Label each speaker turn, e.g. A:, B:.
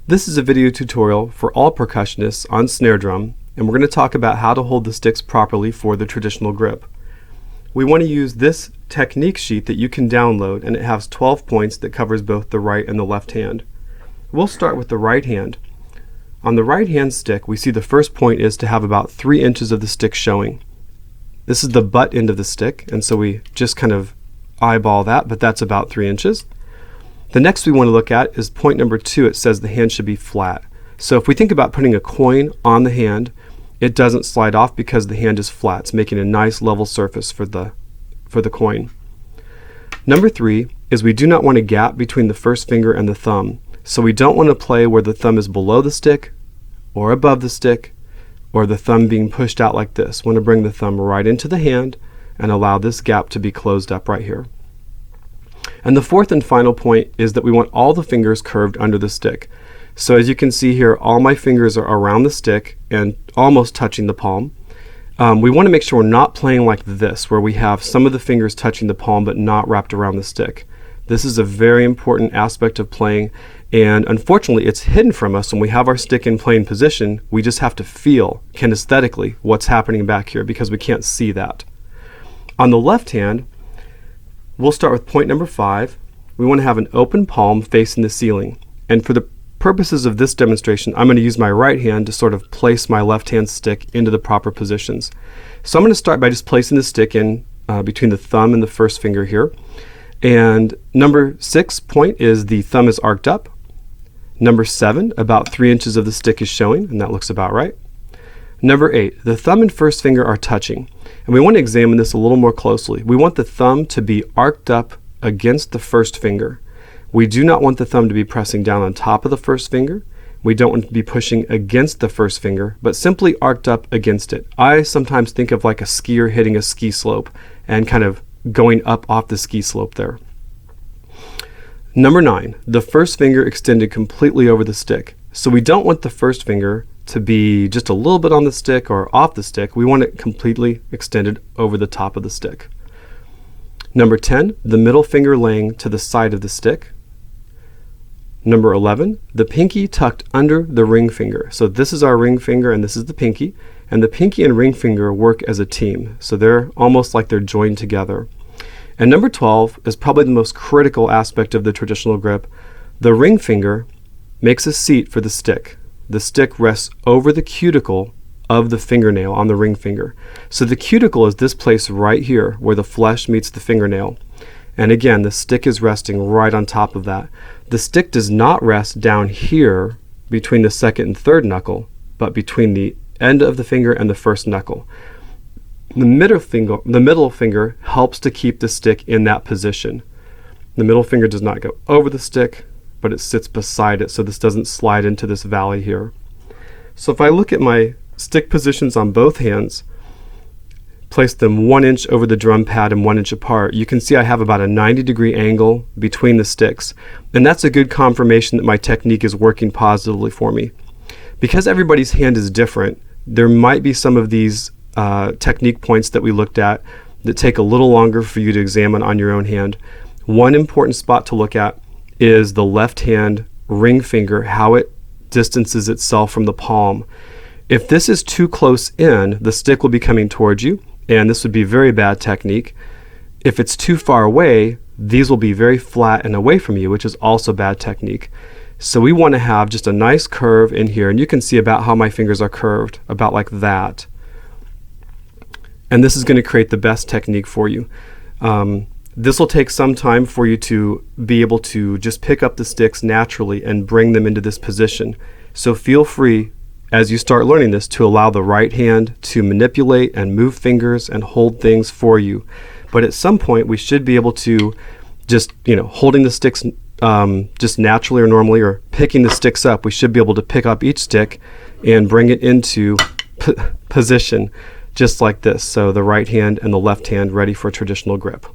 A: This is a video tutorial for all percussionists on snare drum, and we're going to talk about how to hold the sticks properly for the traditional grip. We want to use this technique sheet that you can download, and it has 12 points that covers both the right and the left hand. We'll start with the right hand. On the right hand stick, we see the first point is to have about 3 inches of the stick showing. This is the butt end of the stick, and so we just kind of eyeball that, but that's about 3 inches. The next we want to look at is point number 2. It says the hand should be flat. So if we think about putting a coin on the hand, it doesn't slide off because the hand is flat. It's making a nice level surface for the coin. Number 3 is we do not want a gap between the first finger and the thumb. So we don't want to play where the thumb is below the stick or above the stick or the thumb being pushed out like this. We want to bring the thumb right into the hand and allow this gap to be closed up right here. And the fourth and final point is that we want all the fingers curved under the stick. So as you can see here, all my fingers are around the stick and almost touching the palm. We want to make sure we're not playing like this, where we have some of the fingers touching the palm but not wrapped around the stick. This is a very important aspect of playing, and unfortunately it's hidden from us when we have our stick in playing position. We just have to feel kinesthetically what's happening back here because we can't see that. On the left hand, we'll start with point number 5. We want to have an open palm facing the ceiling. And for the purposes of this demonstration, I'm going to use my right hand to sort of place my left hand stick into the proper positions. So I'm going to start by just placing the stick in between the thumb and the first finger here. And number 6 point is the thumb is arced up. Number 7, about 3 inches of the stick is showing, and that looks about right. Number 8, the thumb and first finger are touching. And we want to examine this a little more closely. We want the thumb to be arced up against the first finger. We do not want the thumb to be pressing down on top of the first finger. We don't want to be pushing against the first finger, but simply arced up against it. I sometimes think of like a skier hitting a ski slope and kind of going up off the ski slope there. Number 9, the first finger extended completely over the stick. So we don't want the first finger to be just a little bit on the stick or off the stick. We want it completely extended over the top of the stick. Number 10, the middle finger laying to the side of the stick. Number 11, the pinky tucked under the ring finger. So this is our ring finger and this is the pinky. And the pinky and ring finger work as a team. So they're almost like they're joined together. And number 12 is probably the most critical aspect of the traditional grip. The ring finger makes a seat for the stick. The stick rests over the cuticle of the fingernail on the ring finger. So the cuticle is this place right here where the flesh meets the fingernail. And again, the stick is resting right on top of that. The stick does not rest down here between the second and third knuckle, but between the end of the finger and the first knuckle. The middle finger helps to keep the stick in that position. The middle finger does not go over the stick, but it sits beside it, so this doesn't slide into this valley here. So if I look at my stick positions on both hands, place them 1 inch over the drum pad and 1 inch apart, you can see I have about a 90-degree angle between the sticks. And that's a good confirmation that my technique is working positively for me. Because everybody's hand is different, there might be some of these technique points that we looked at that take a little longer for you to examine on your own hand. One important spot to look at is the left hand ring finger, how it distances itself from the palm. If this is too close in, the stick will be coming towards you, and this would be very bad technique. If it's too far away, these will be very flat and away from you, which is also bad technique. So we want to have just a nice curve in here, and you can see about how my fingers are curved, about like that. And this is going to create the best technique for you. This will take some time for you to be able to just pick up the sticks naturally and bring them into this position. So feel free, as you start learning this, to allow the right hand to manipulate and move fingers and hold things for you. But at some point, we should be able to just, holding the sticks just naturally or normally, or picking the sticks up, we should be able to pick up each stick and bring it into position just like this. So the right hand and the left hand ready for traditional grip.